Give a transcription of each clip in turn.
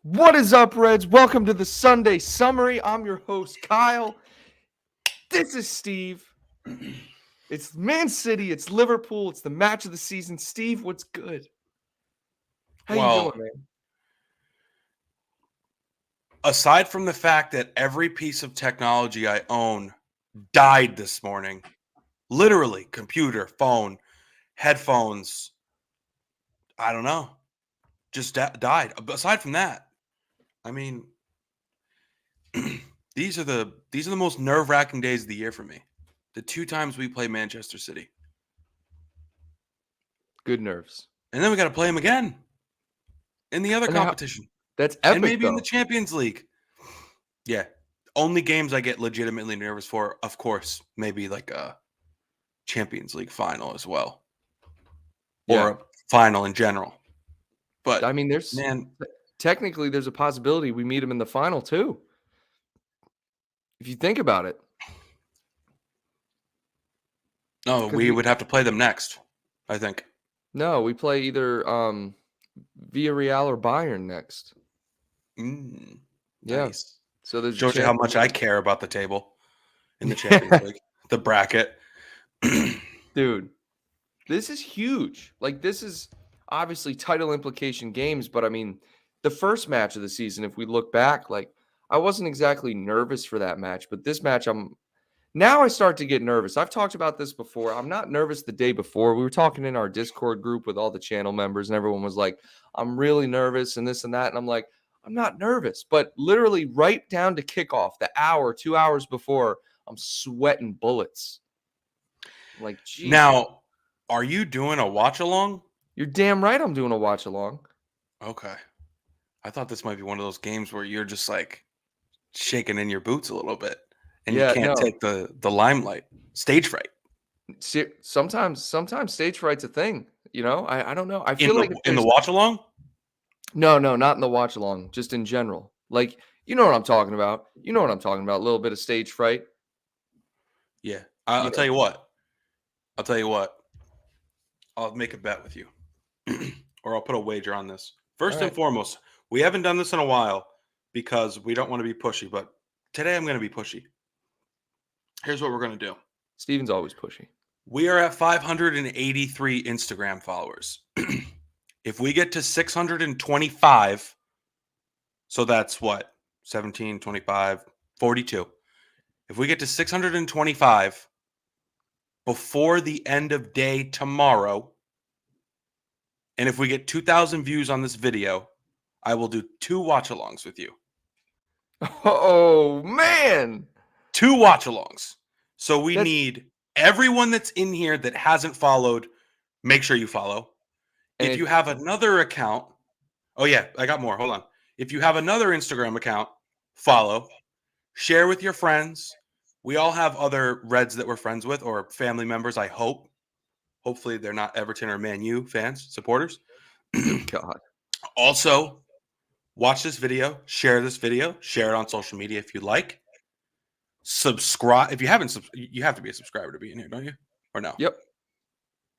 What is up, Reds? Welcome to the Sunday Summary. I'm your host, Kyle. This is Steve. It's Man City. It's Liverpool. It's the match of the season. Steve, what's good? How you doing, man? Aside from the fact that every piece of technology I own died this morning, literally computer, phone, headphones, I don't know, just died. Aside from that, I mean, these are the most nerve-wracking days of the year for me. The 2 times we play Manchester City. Good nerves. And then we got to play them again in the other competition. That's epic, and maybe though. in the Champions League. Yeah. Only games I get legitimately nervous for, of course, maybe like a Champions League final as well. Or a final in general. But I mean, technically there's a possibility we meet them in the final too. If you think about it. No, we would have to play them next, I think. No, we play either Villarreal or Bayern next. Yeah. Nice. So there's shows you how much I care about the table in the Champions League, the bracket. Dude, this is huge. Like, this is obviously title implication games, but I mean, the first match of the season, if we look back, like, I wasn't exactly nervous for that match, but this match, now I start to get nervous. I've talked about this before. I'm not nervous the day before. We were talking in our Discord group with all the channel members, and everyone was like, I'm really nervous and this and that. And I'm like, I'm not nervous. But literally right down to kickoff, the hour, 2 hours before, I'm sweating bullets. Like, geez. Now, are you doing a watch-along? You're damn right I'm doing a watch-along. Okay. I thought this might be one of those games where you're just, like, shaking in your boots a little bit. And you can't take the limelight. Stage fright. Sometimes stage fright's a thing. You know, I don't know. I feel like in the watch along. No, not in the watch along. Just in general. Like, you know what I'm talking about. A little bit of stage fright. Yeah, I'll tell you what. I'll make a bet with you, or I'll put a wager on this. First and foremost, we haven't done this in a while because we don't want to be pushy. But today I'm going to be pushy. Here's what we're going to do. Steven's always pushy. We are at 583 Instagram followers. If we get to 625, so that's what? 17, 25, 42. If we get to 625 before the end of day tomorrow, and if we get 2,000 views on this video, I will do 2 watch-alongs with you. Oh, man. 2 watch-alongs. So we need everyone that's in here that hasn't followed, make sure you follow. If you have another account, oh yeah, I got more. Hold on. If you have another Instagram account, follow. Share with your friends. We all have other Reds that we're friends with or family members, I hope. Hopefully they're not Everton or Man U fans, supporters. God. Also, watch this video, share it on social media if you like. Subscribe. If you haven't, you have to be a subscriber to be in here, don't you? Or no? Yep.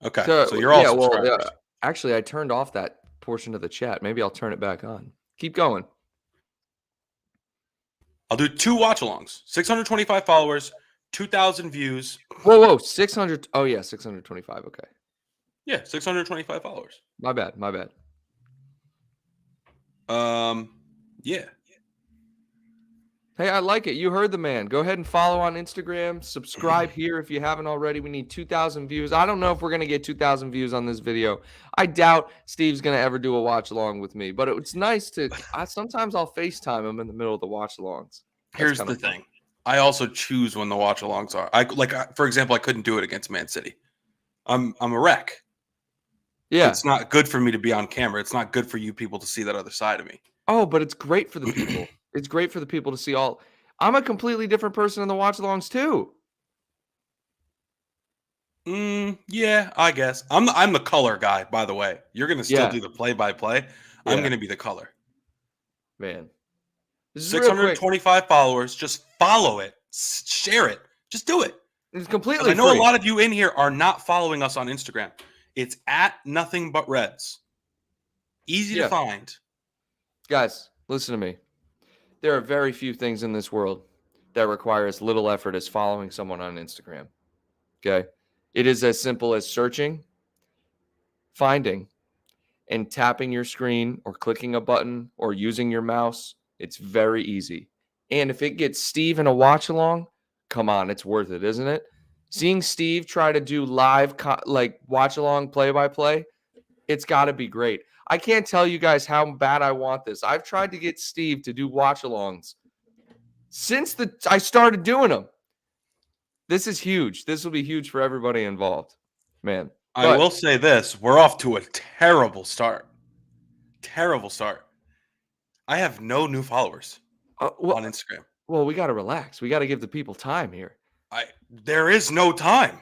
Okay. So you're all subscribers. Well, actually, I turned off that portion of the chat. Maybe I'll turn it back on. Keep going. I'll do 2 watch-alongs. 625 followers, 2,000 views. Whoa, 600. Oh, yeah, 625. Okay. Yeah, 625 followers. My bad. Yeah. Hey, I like it. You heard the man. Go ahead and follow on Instagram. Subscribe here if you haven't already. We need 2,000 views. I don't know if we're going to get 2,000 views on this video. I doubt Steve's going to ever do a watch along with me, but it's nice to sometimes I'll FaceTime him in the middle of the watch alongs. Here's the thing. I also choose when the watch alongs are. For example, I couldn't do it against Man City. I'm a wreck. Yeah. It's not good for me to be on camera. It's not good for you people to see that other side of me. Oh, but it's great for the people. It's great for the people to see all. I'm a completely different person in the watch-alongs too. Yeah, I guess. I'm the color guy, by the way. You're gonna still do the play-by-play. Yeah. I'm gonna be the color. Man. 625 followers. Just follow it. Share it. Just do it. It's completely free. I know a lot of you in here are not following us on Instagram. It's at Nothing But Reds. Easy to find. Guys, Listen to me. There are very few things in this world that require as little effort as following someone on Instagram. Okay. It is as simple as searching, finding, and tapping your screen or clicking a button or using your mouse. It's very easy. And if it gets Steve in a watch along, come on, it's worth it, isn't it? Seeing Steve try to do live, like watch along play by play, it's got to be great. I can't tell you guys how bad I want this. I've tried to get Steve to do watch alongs since I started doing them. This is huge. This will be huge for everybody involved, man. I will say this: we're off to a terrible start. Terrible start. I have no new followers on Instagram. Well, we got to relax. We got to give the people time here. There is no time.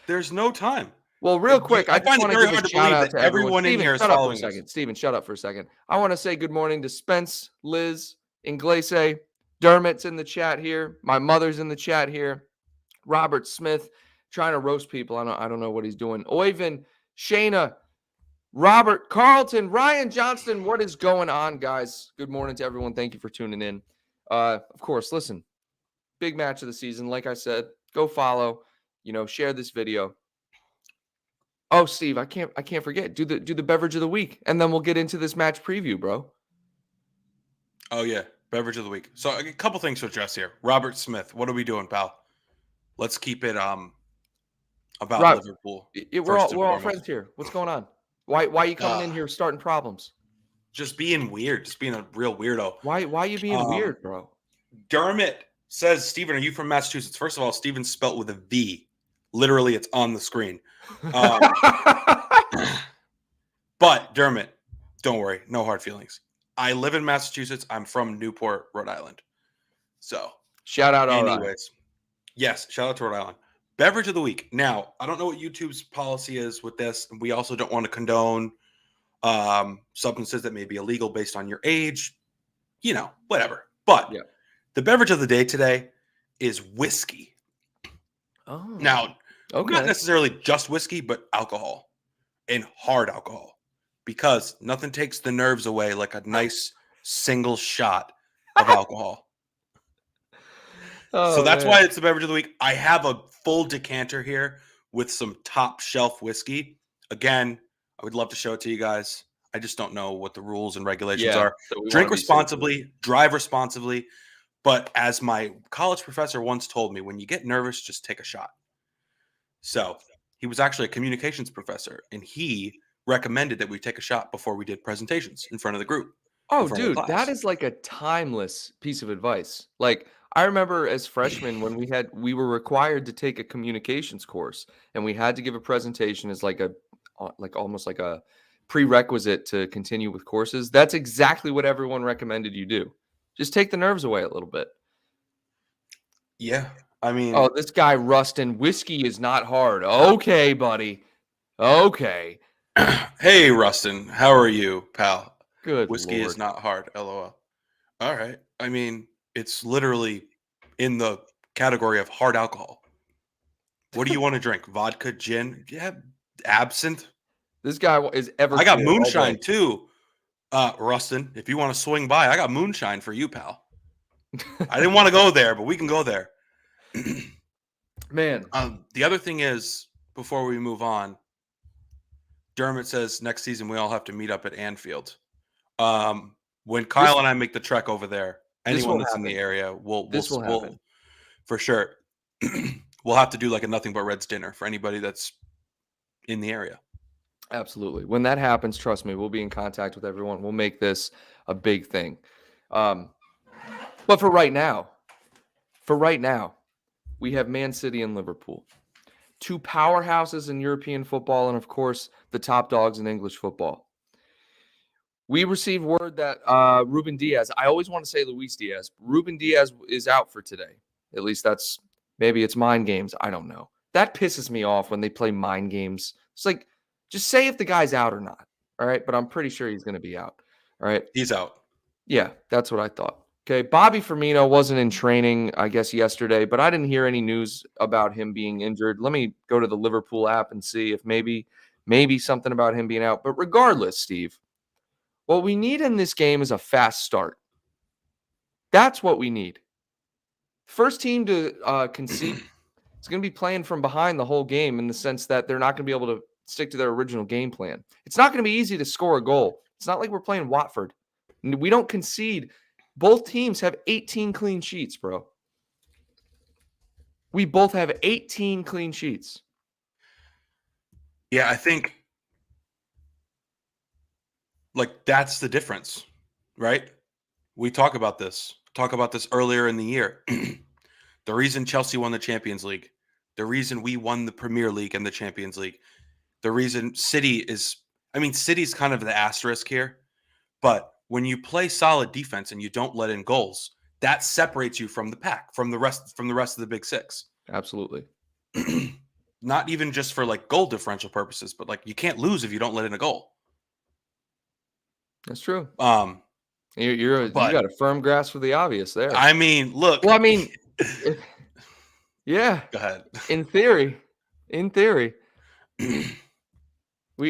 There's no time. Well, real quick, I find just it want to very give hard a to believe shout out that to everyone. everyone in Steven, here is shut up for a following second. us. Steven, shut up for a second. I want to say good morning to Spence, Liz, Inglese, Dermot's in the chat here. My mother's in the chat here. Robert Smith trying to roast people. I don't know what he's doing. Oyvind, Shayna, Robert, Carlton, Ryan Johnston. What is going on, guys? Good morning to everyone. Thank you for tuning in. Of course, listen, big match of the season. Like I said, go follow, share this video. Oh, Steve, I can't forget. Do the beverage of the week, and then we'll get into this match preview, bro. Oh yeah, beverage of the week. So a couple things to address here. Robert Smith, what are we doing, pal? Let's keep it about Liverpool. We're all friends here. What's going on? Why are you coming in here starting problems? Just being weird, just being a real weirdo. Why are you being weird, bro? Dermot says, Steven, are you from Massachusetts? First of all, Steven's spelt with a V. Literally, it's on the screen. But Dermot, don't worry, no hard feelings. I live in Massachusetts. I'm from Newport, Rhode Island. So shout out. Anyways, yes, shout out to Rhode Island. Beverage of the week. Now, I don't know what YouTube's policy is with this. We also don't want to condone substances that may be illegal based on your age. Whatever. But the beverage of the day today is whiskey. Oh, now, okay. Not necessarily just whiskey, but alcohol and hard alcohol, because nothing takes the nerves away like a nice single shot of alcohol. So that's why it's the beverage of the week. I have a full decanter here with some top shelf whiskey. Again, I would love to show it to you guys. I just don't know what the rules and regulations are. So drink responsibly, drive responsibly. But as my college professor once told me, when you get nervous, just take a shot. So he was actually a communications professor, and he recommended that we take a shot before we did presentations in front of the group. Oh, dude, that is like a timeless piece of advice. Like, I remember as freshmen when we were required to take a communications course, and we had to give a presentation as like almost like a prerequisite to continue with courses. That's exactly what everyone recommended you do. Just take the nerves away a little bit. Yeah. I mean, oh, this guy Rustin, whiskey is not hard. Okay, buddy. Okay. Hey, Rustin, how are you, pal? Good Whiskey Lord. is not hard. LOL. All right. I mean, it's literally in the category of hard alcohol. What do you want to drink? Vodka, gin? Yeah, absinthe. This guy is ever. I got moonshine too, Rustin. If you want to swing by, I got moonshine for you, pal. I didn't want to go there, but we can go there. Man. The other thing is, before we move on, Dermot says next season we all have to meet up at Anfield. When Kyle and I make the trek over there, anyone that's in the area, we'll for sure. We'll have to do like a nothing but Reds dinner for anybody that's in the area. Absolutely. When that happens, trust me, we'll be in contact with everyone. We'll make this a big thing. But for right now, we have Man City and Liverpool. Two powerhouses in European football, and of course, the top dogs in English football. We received word that Ruben Diaz, I always want to say Luis Diaz, Ruben Diaz is out for today. At least maybe it's mind games. I don't know. That pisses me off when they play mind games. It's like, just say if the guy's out or not. All right. But I'm pretty sure he's going to be out. All right. He's out. Yeah, that's what I thought. Okay. Bobby Firmino wasn't in training, I guess, yesterday, but I didn't hear any news about him being injured. Let me go to the Liverpool app and see if maybe something about him being out. But regardless, Steve, What we need in this game is a fast start. That's what we need. First team to concede is going to be playing from behind the whole game in the sense that they're not going to be able to stick to their original game plan. It's not going to be easy to score a goal. It's not like we're playing Watford. We don't concede. Both teams have 18 clean sheets, bro. We both have 18 clean sheets. Yeah, I think like that's the difference, right? We talk about this earlier in the year. The reason Chelsea won the Champions League, the reason we won the Premier League and the Champions League, the reason City's kind of the asterisk here, but when you play solid defense and you don't let in goals, that separates you from the pack, from the rest of the big six. Absolutely. Not even just for like goal differential purposes, but like you can't lose if you don't let in a goal. That's true. But You got a firm grasp of the obvious there. I mean, look. Well, I mean, yeah. Go ahead. In theory, we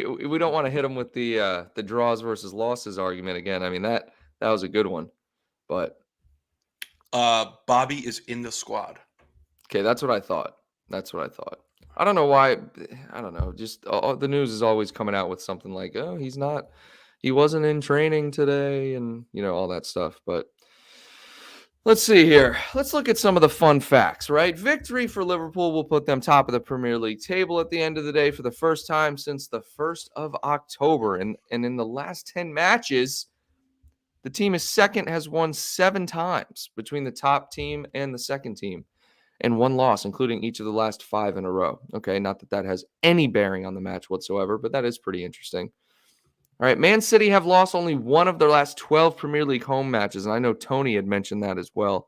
don't want to hit them with the draws versus losses argument again. I mean that was a good one, but Bobby is in the squad. Okay, that's what I thought. I don't know why. I don't know. Just the news is always coming out with something like, "Oh, he wasn't in training today," and all that stuff. But let's see here. Let's look at some of the fun facts, right? Victory for Liverpool will put them top of the Premier League table at the end of the day for the first time since the 1st of October. And in the last 10 matches, the team is second, has won 7 times between the top team and the second team, and 1 loss, including each of the last 5 in a row. Okay, not that has any bearing on the match whatsoever, but that is pretty interesting. All right, Man City have lost only 1 of their last 12 Premier League home matches, and I know Tony had mentioned that as well.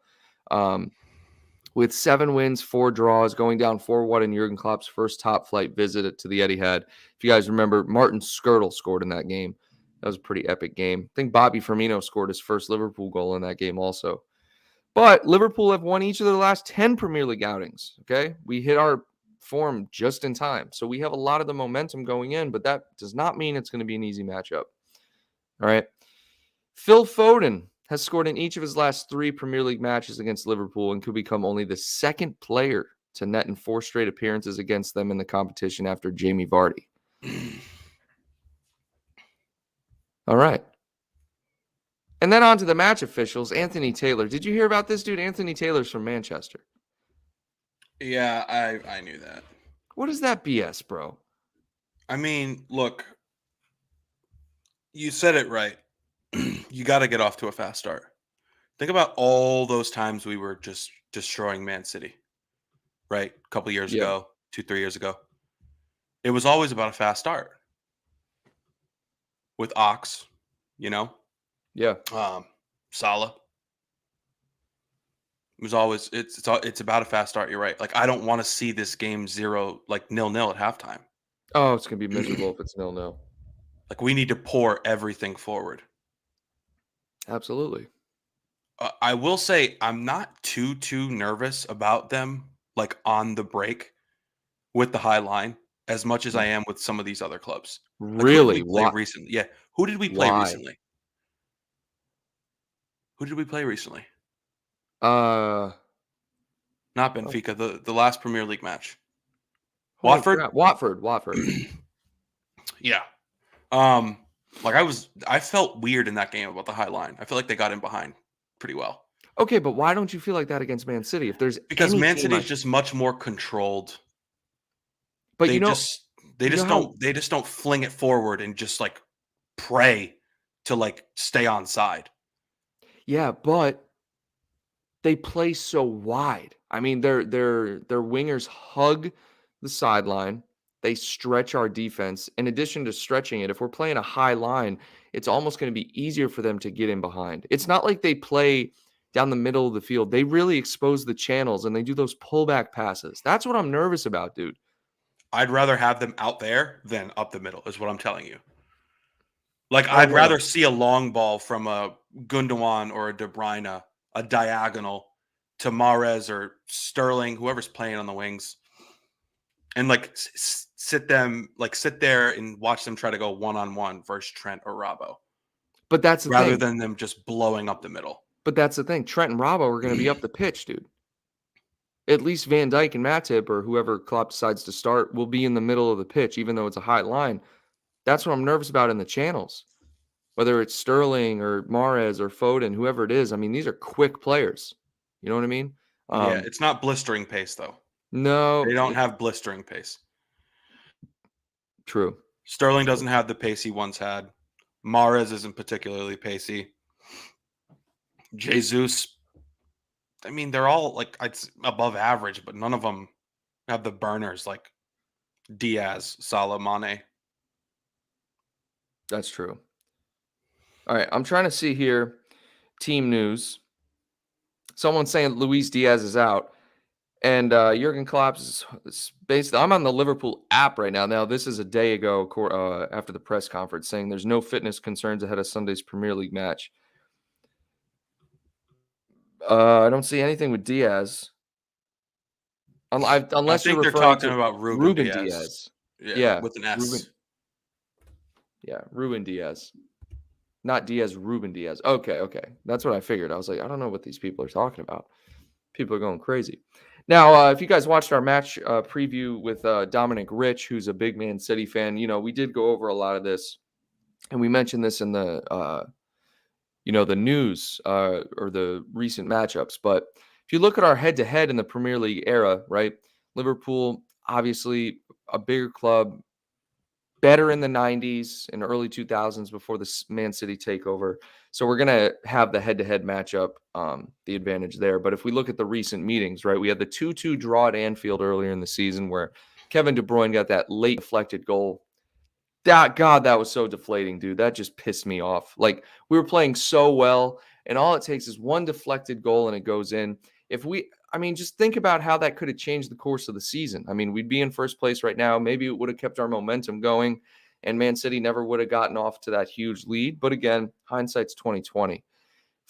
With 7 wins, 4 draws, going down 4-1 in Jurgen Klopp's first top-flight visit to the Etihad. If you guys remember, Martin Skirtle scored in that game. That was a pretty epic game. I think Bobby Firmino scored his first Liverpool goal in that game also. But Liverpool have won each of their last 10 Premier League outings, okay? We hit our form just in time. So we have a lot of the momentum going in, but that does not mean it's going to be an easy matchup. All right. Phil Foden has scored in each of his last 3 Premier League matches against Liverpool and could become only the second player to net in 4 straight appearances against them in the competition after Jamie Vardy. All right. And then on to the match officials, Anthony Taylor. Did you hear about this dude? Anthony Taylor's from Manchester. Yeah, I knew that. What is that BS, bro? I mean, look, you said it right. You got to get off to a fast start. Think about all those times we were just destroying Man City, right? A couple years ago, 2-3 years ago. It was always about a fast start with Ox, Yeah. Salah. It was always it's about a fast start. You're right. Like I don't want to see this game 0-0 at halftime. Oh, it's gonna be miserable if it's 0-0. Like we need to pour everything forward. Absolutely. I will say I'm not too nervous about them like on the break with the high line as much as I am with some of these other clubs. Really? Like, recently? Yeah. Who did we play recently? Who did we play recently? Not Benfica. The last Premier League match. Watford. Watford. Yeah. I felt weird in that game about the high line. I feel like they got in behind pretty well. Okay, but why don't you feel like that against Man City? Because Man City is just much more controlled. But they just don't fling it forward and just like pray to like stay on side. Yeah, but they play so wide. I mean, their wingers hug the sideline. They stretch our defense. In addition to stretching it, if we're playing a high line, it's almost going to be easier for them to get in behind. It's not like they play down the middle of the field. They really expose the channels and they do those pullback passes. That's what I'm nervous about, dude. I'd rather have them out there than up the middle, is what I'm telling you. Like, I'd rather see a long ball from a Gundogan or a De Bruyne, a diagonal to Mahrez or Sterling, whoever's playing on the wings, and like sit there and watch them try to go one-on-one versus Trent or Robbo. But that's the rather thing. than them just blowing up the middle. But that's the thing. Trent and Robbo are going to be up the pitch, dude. At least Van Dijk and Matip or whoever Klopp decides to start will be in the middle of the pitch, even though it's a high line. That's what I'm nervous about in the channels. Whether it's Sterling or Mahrez or Foden, whoever it is. I mean, these are quick players. You know what I mean? Yeah, it's not blistering pace though. No. They don't have blistering pace. True. Sterling doesn't have the pace he once had. Mahrez isn't particularly pacey. Jesus, I mean, they're all like above average, but none of them have the burners like Diaz, Salah, Mane. That's true. All right. I'm trying to see here team news. Someone's saying Luis Diaz is out. And Jurgen Klopp is basically, I'm on the Liverpool app right now. Now, this is a day ago after the press conference saying there's no fitness concerns ahead of Sunday's Premier League match. I don't see anything with Diaz. Unless you're think they're referring talking to about Ruben Diaz. Diaz. Yeah, with an S. Ruben Diaz. Not Diaz, Ruben Diaz. Okay. That's what I figured. I was like, I don't know what these people are talking about. People are going crazy. Now, if you guys watched our match preview with Dominic Rich, who's a big Man City fan, we did go over a lot of this, and we mentioned this in the the news or the recent matchups. But if you look at our head-to-head in the Premier League era, right? Liverpool, obviously a bigger club, better in the 90s and early 2000s before the Man City takeover. So we're going to have the head-to-head matchup, the advantage there. But if we look at the recent meetings, right, we had the 2-2 draw at Anfield earlier in the season where Kevin De Bruyne got that late deflected goal. God, that was so deflating, dude. That just pissed me off. Like, we were playing so well, and all it takes is one deflected goal and it goes in. Just think about how that could have changed the course of the season. I mean, we'd be in first place right now. Maybe it would have kept our momentum going, and Man City never would have gotten off to that huge lead. But again, hindsight's 2020.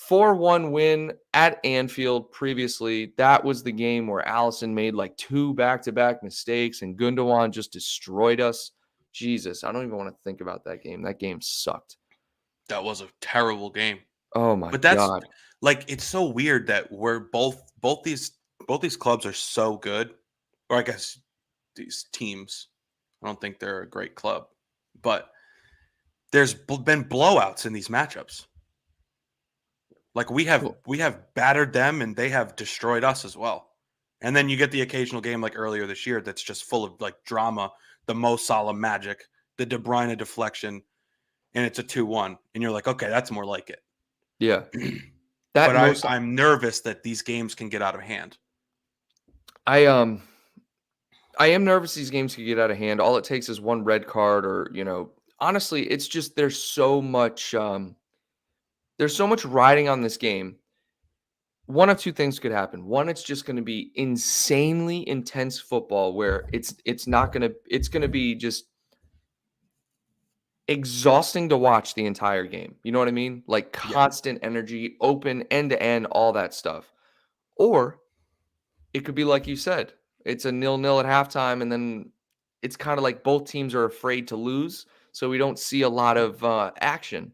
4-1 win at Anfield previously. That was the game where Alisson made like 2 back-to-back mistakes, and Gundogan just destroyed us. Jesus, I don't even want to think about that game. That game sucked. That was a terrible game. Oh my But that's God. like, it's so weird that we're both these clubs are so good, or I guess these teams. I don't think they're a great club, but there's been blowouts in these matchups. Like we have battered them and they have destroyed us as well. And then you get the occasional game like earlier this year that's just full of like drama, the Mo Salah magic, the De Bruyne deflection, and it's a 2-1, and you're like, okay, that's more like it. Yeah. But I'm nervous that these games can get out of hand. I am nervous these games could get out of hand. All it takes is one red card or, honestly, it's just there's so much riding on this game. One of two things could happen. One, it's just going to be insanely intense football where it's going to be just exhausting to watch the entire game. You know what I mean? Like constant energy, open end to end, all that stuff. Or it could be like you said, it's a 0-0 at halftime, and then it's kind of like both teams are afraid to lose, so we don't see a lot of action,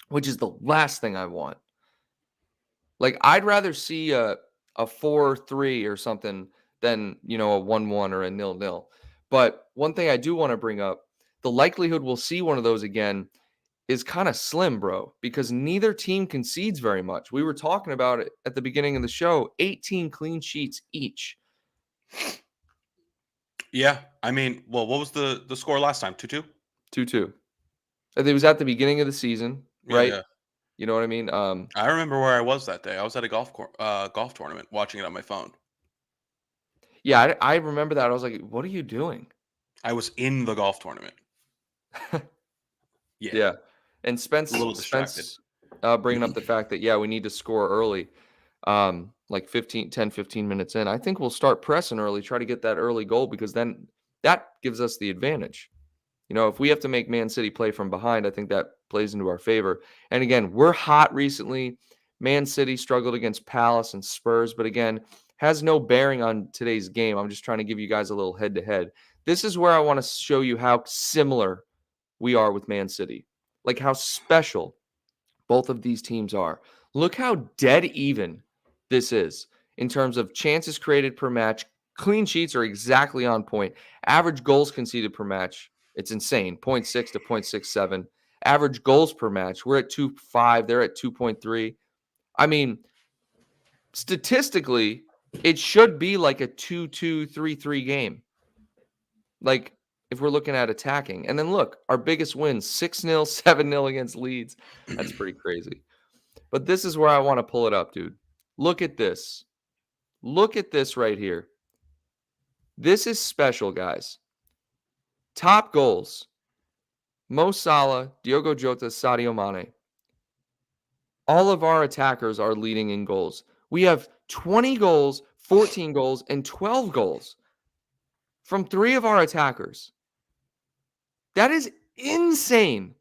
which is the last thing I want. Like, I'd rather see a 4-3 or something than, a 1-1 or a 0-0. But one thing I do want to bring up, the likelihood we'll see one of those again is kind of slim, bro, because neither team concedes very much. We were talking about it at the beginning of the show, 18 clean sheets each. Yeah. I mean, well, what was the score last time? 2-2? 2-2. It was at the beginning of the season, right? Yeah. You know what I mean? I remember where I was that day. I was at a golf tournament watching it on my phone. Yeah, I remember that. I was like, what are you doing? I was in the golf tournament. Yeah. And Spence, a little distracted. Bringing up the fact that, we need to score early, like 10, 15 minutes in. I think we'll start pressing early, try to get that early goal, because then that gives us the advantage. If we have to make Man City play from behind, I think that plays into our favor. And again, we're hot recently. Man City struggled against Palace and Spurs, but again, has no bearing on today's game. I'm just trying to give you guys a little head-to-head. This is where I want to show you how similar we are with Man City. Like how special Both of these teams are. Look how dead even this is in terms of chances created per match. Clean sheets are exactly on point. Average goals conceded per match, it's insane. 0.6 to 0.67. Average goals per match, we're at 2.5. They're at 2.3. I mean, statistically, it should be like a 2-2, 3-3 game. Like, if we're looking at attacking. And then look, our biggest wins 6-0, 7-0 against Leeds. That's pretty crazy. But this is where I want to pull it up, dude. Look at this. Look at this right here. This is special, guys. Top goals. Mo Salah, Diogo Jota, Sadio Mane. All of our attackers are leading in goals. We have 20 goals, 14 goals, and 12 goals from 3 of our attackers. That is insane.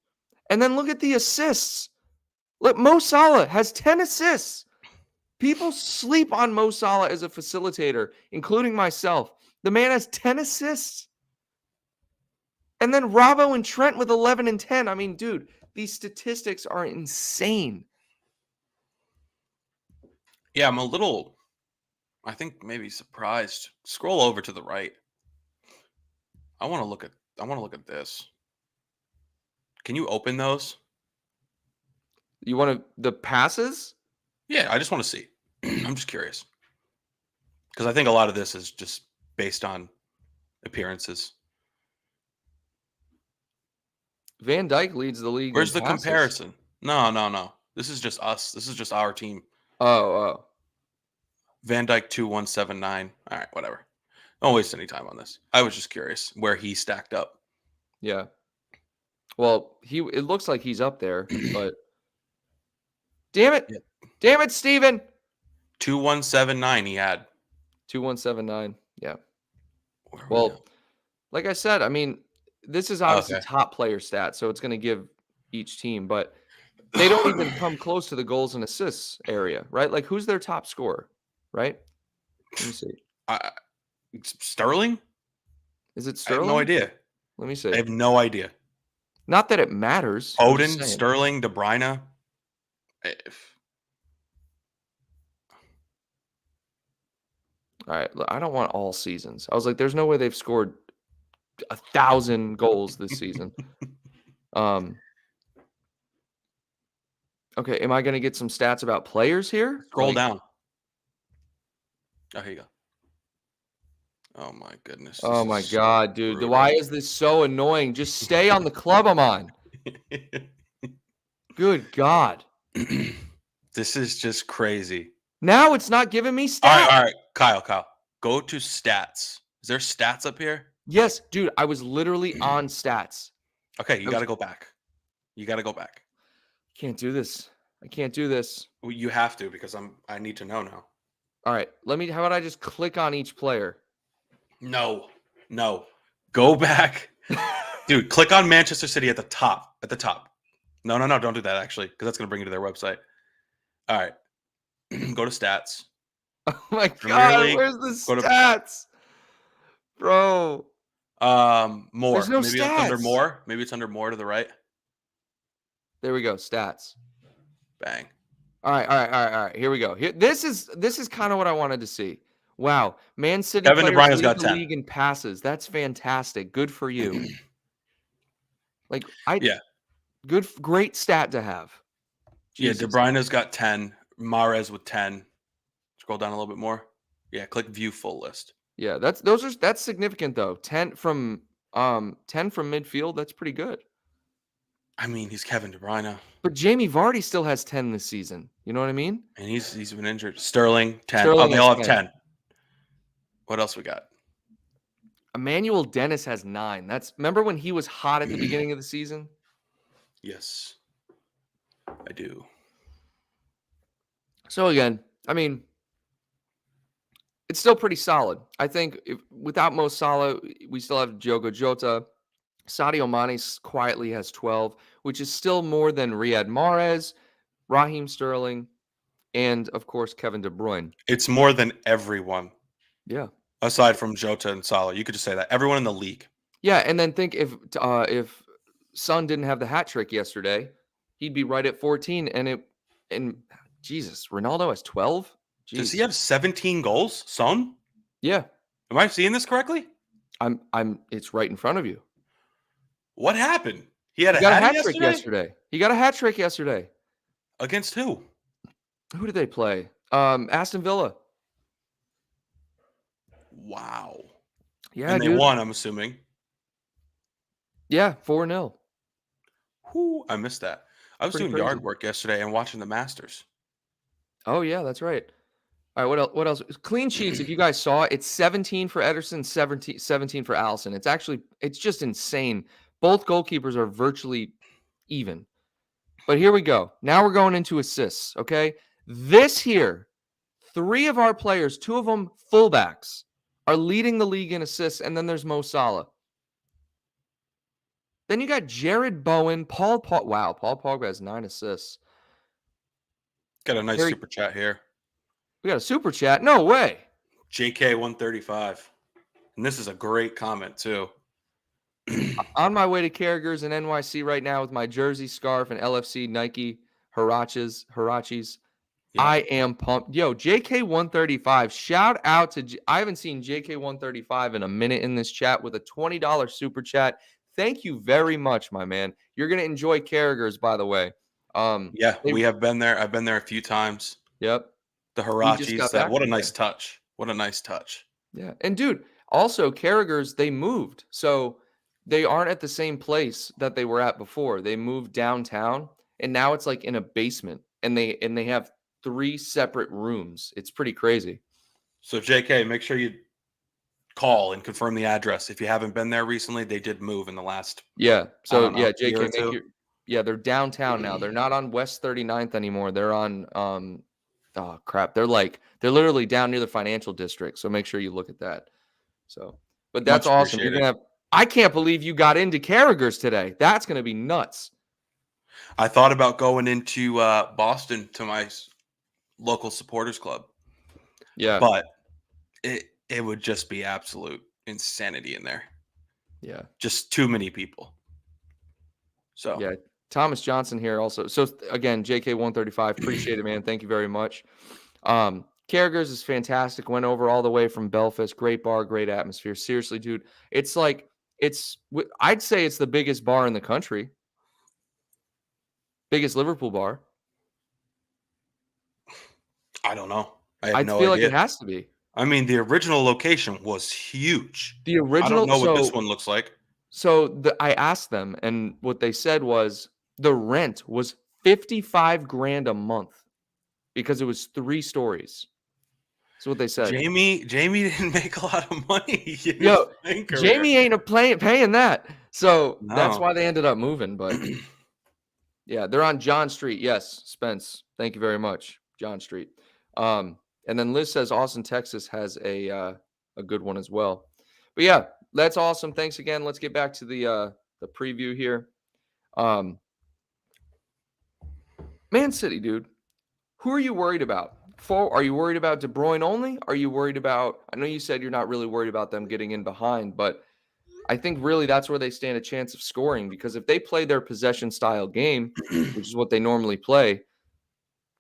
And then look at the assists. Look, Mo Salah has 10 assists. People sleep on Mo Salah as a facilitator, including myself. The man has 10 assists. And then Robbo and Trent with 11 and 10. I mean, dude, these statistics are insane. Yeah, I'm a little, I think maybe surprised. Scroll over to the right. I want to look at this. Can you open those? You want the passes? Yeah, I just want to see. I'm just curious. Because I think a lot of this is just based on appearances. Van Dijk leads the league. Where's the in passes. comparison? No. This is just us. This is just our team. Oh. Van Dijk 2179. All right, whatever. Don't waste any time on this. I was just curious where he stacked up. Yeah. Well, it looks like he's up there, but damn it. Yeah. Damn it, Steven. 2179 he had. 2179. Yeah. Well, like I said, I mean, this is obviously top player stats, so it's going to give each team, but they don't even come close to the goals and assists area, right? Like, who's their top scorer, right? Let me see. Sterling? Is it Sterling? I have no idea. Let me see. I have no idea. Not that it matters. Odin, Sterling, De Bruyne. All right. I don't want all seasons. I was like, there's no way they've scored 1,000 goals this season. Okay. Am I going to get some stats about players here? Scroll down. Oh, here you go. Oh, my goodness. Oh, my God, dude. Why is this so annoying? Just stay on the club I'm on. Good God. This is just crazy. Now it's not giving me stats. All right. Kyle. Go to stats. Is there stats up here? Yes, dude. I was literally on stats. Okay, you got to go back. Can't do this. I can't do this. Well, you have to because I need to know now. All right. How about I just click on each player? No. Go back. Dude, click on Manchester City at the top. No, don't do that actually, because that's going to bring you to their website. All right. Go to stats. Oh my God, where's the stats? Bro. More. There's no Maybe stats. It's under more. Maybe it's under more to the right. There we go. Stats. Bang. All right. Here we go. This is kind of what I wanted to see. Wow. Man City Kevin De Bruyne's got the 10. league in passes. That's fantastic. Good for you. Great stat to have. Jesus. Yeah, De Bruyne's got 10. Mahrez with 10. Scroll down a little bit more. Yeah, click view full list. Yeah, that's significant though. 10 from midfield, that's pretty good. I mean, he's Kevin De Bruyne. But Jamie Vardy still has 10 this season. You know what I mean? And he's been injured. Sterling 10. They all have 10. What else we got? Emmanuel Dennis has 9. Remember when he was hot at the beginning of the season? Yes, I do. So again, I mean, it's still pretty solid. I think without Mo Salah, we still have Diogo Jota. Sadio Mane quietly has 12, which is still more than Riyad Mahrez, Raheem Sterling, and of course Kevin De Bruyne. It's more than everyone. Yeah. Aside from Jota and Salah, you could just say that everyone in the league. Yeah, and then think if Son didn't have the hat trick yesterday, he'd be right at 14. And Jesus, Ronaldo has 12. Does he Jeez. have 17 goals? Son? Yeah, Am I seeing this correctly? It's right in front of you. What happened? He had He a got a hat hat trick yesterday? yesterday. He got a hat trick yesterday. Against who? Who did they play? Aston Villa. Wow. Yeah, And they dude. won, I'm assuming. Yeah, 4-0. Whoo, I missed that. I was Pretty doing crazy. yard work yesterday and watching the Masters. Oh yeah, that's right. All right, what else? What else? Clean sheets. If you guys saw it, it's 17 for Ederson, 17 for Allison. It's just insane. Both goalkeepers are virtually even. But here we go. Now we're going into assists. Okay, this here, 3 of our players, 2 of them fullbacks, are leading the league in assists, and then there's Mo Salah. Then you got Jared Bowen, Paul. Wow, Paul Pogba has 9 assists. Got a nice Harry, super chat here. we got a super chat. No way. JK135. And this is a great comment, too. On my way to Carragher's in NYC right now with my jersey, scarf, and LFC Nike Hirachis. Yeah. I am pumped. Yo, JK135. Shout out to I haven't seen JK135 in a minute in this chat with a $20 super chat. Thank you very much, my man. You're gonna enjoy Carragher's, by the way. Yeah, we have been there. I've been there a few times. Yep. The He just got Hirachis. back What a today. nice touch. What a nice touch. Yeah. And dude, also Carragher's, they moved. So they aren't at the same place that they were at before. They moved downtown and now it's like in a basement and they have 3 separate rooms. It's pretty crazy. So, JK, make sure you call and confirm the address. If you haven't been there recently, they did move in the last, Yeah. I So don't know, yeah, year or JK, two. they're downtown now. They're not on West 39th anymore. They're on oh crap. They're literally down near the financial district. So make sure you look at that. So, but that's Much awesome. You're appreciated. gonna have. I can't believe you got into Carragher's today. That's gonna be nuts. I thought about going into Boston to my local supporters club, Yeah, but it would just be absolute insanity in there. yeah, Just too many people. So yeah. Thomas Johnson here also. So again, JK135. Appreciate it, man. Thank you very much. Carragher's is fantastic. Went over all the way from Belfast. Great bar, great atmosphere. Seriously, dude. It's like I'd say it's the biggest bar in the country. Biggest Liverpool bar. I don't know. I have no feel idea. like it has to be. I mean, the original location was huge. The original. I don't know what this one looks like. So I asked them, and what they said was the rent was 55 grand a month because it was 3 stories. That's what they said. Jamie didn't make a lot of money. Yo, Jamie ain't paying that. So that's No. why they ended up moving. But yeah, they're on John Street. Yes, Spence. Thank you very much, John Street. And then Liz says Austin, Texas has a good one as well. But yeah, that's awesome. Thanks again. Let's get back to the preview here. Man City, dude. Who are you worried about? Are you worried about De Bruyne only? Are you worried about? I know you said you're not really worried about them getting in behind, but I think really that's where they stand a chance of scoring because if they play their possession style game, which is what they normally play,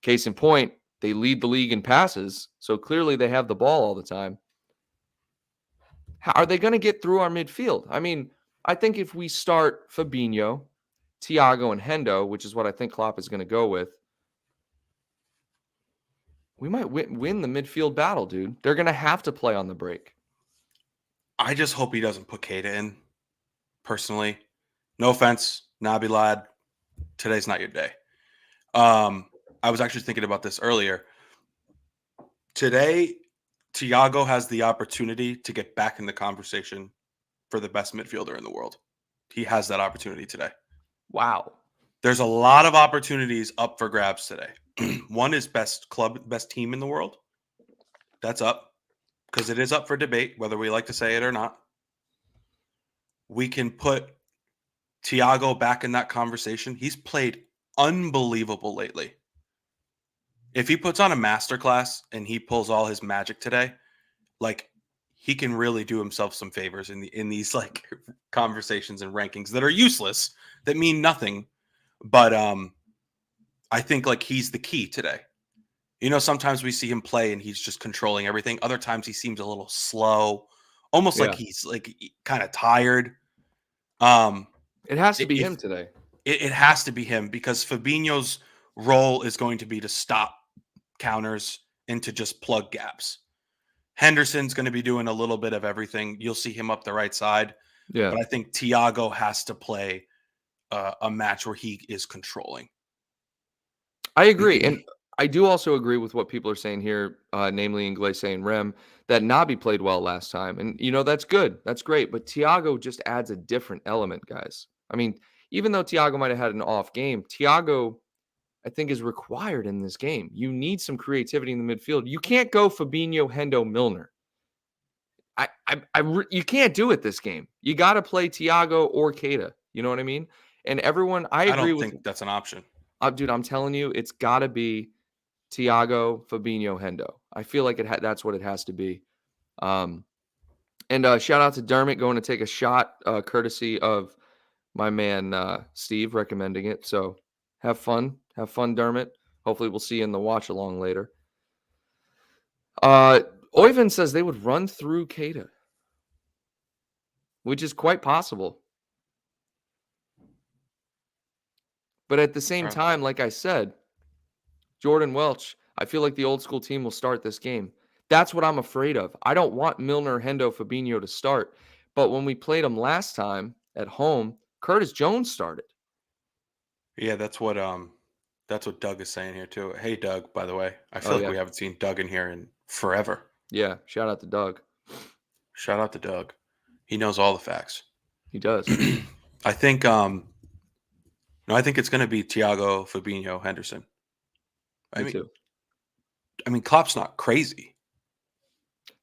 case in point, they lead the league in passes, so clearly they have the ball all the time. How are they going to get through our midfield? I mean, I think if we start Fabinho, Thiago, and Hendo, which is what I think Klopp is going to go with, we might win the midfield battle, dude. They're going to have to play on the break. I just hope he doesn't put Keita in, personally. No offense, Naby lad. Today's not your day. I was actually thinking about this earlier. Today, Thiago has the opportunity to get back in the conversation for the best midfielder in the world. He has that opportunity today. Wow. There's a lot of opportunities up for grabs today. One is best team in the world. That's up because it is up for debate, whether we like to say it or not. We can put Thiago back in that conversation. He's played unbelievable lately. If he puts on a masterclass and he pulls all his magic today, like he can really do himself some favors in these like conversations and rankings that are useless, that mean nothing. But I think like he's the key today. Sometimes we see him play and he's just controlling everything. Other times he seems a little slow, almost like Yeah. he's like kind of tired. Um, It has to be if him today. it has to be him because Fabinho's role is going to be to stop counters and to just plug gaps. Henderson's going to be doing a little bit of everything. You'll see him up the right side, Yeah. but I think Thiago has to play a match where he is controlling. I agree. And I do also agree with what people are saying here, namely Inglese and Rem, that Nabi played well last time. And, that's good. That's great. But Thiago just adds a different element, guys. I mean, even though Thiago might have had an off game, Thiago, I think, is required in this game. You need some creativity in the midfield. You can't go Fabinho, Hendo, Milner. You can't do it this game. You got to play Thiago or Keita. You know what I mean? And everyone, I I agree don't with, think that's an option. dude, I'm telling you, it's got to be Thiago, Fabinho, Hendo. I feel like that's what it has to be. And shout out to Dermot going to take a shot, courtesy of my man Steve recommending it. So have fun, Dermot. Hopefully we'll see you in the watch along later. Oyvind says they would run through Keita, which is quite possible. But at the same time, like I said, Jordan Welch, I feel like the old school team will start this game. That's what I'm afraid of. I don't want Milner, Hendo, Fabinho to start. But when we played them last time at home, Curtis Jones started. Yeah, that's what Doug is saying here too. Hey Doug, by the way. I feel Oh, like yeah. we haven't seen Doug in here in forever. Yeah, shout out to Doug. Shout out to Doug. He knows all the facts. He does. I think I think it's gonna be Thiago, Fabinho, Henderson. Me too. I mean, Klopp's not crazy.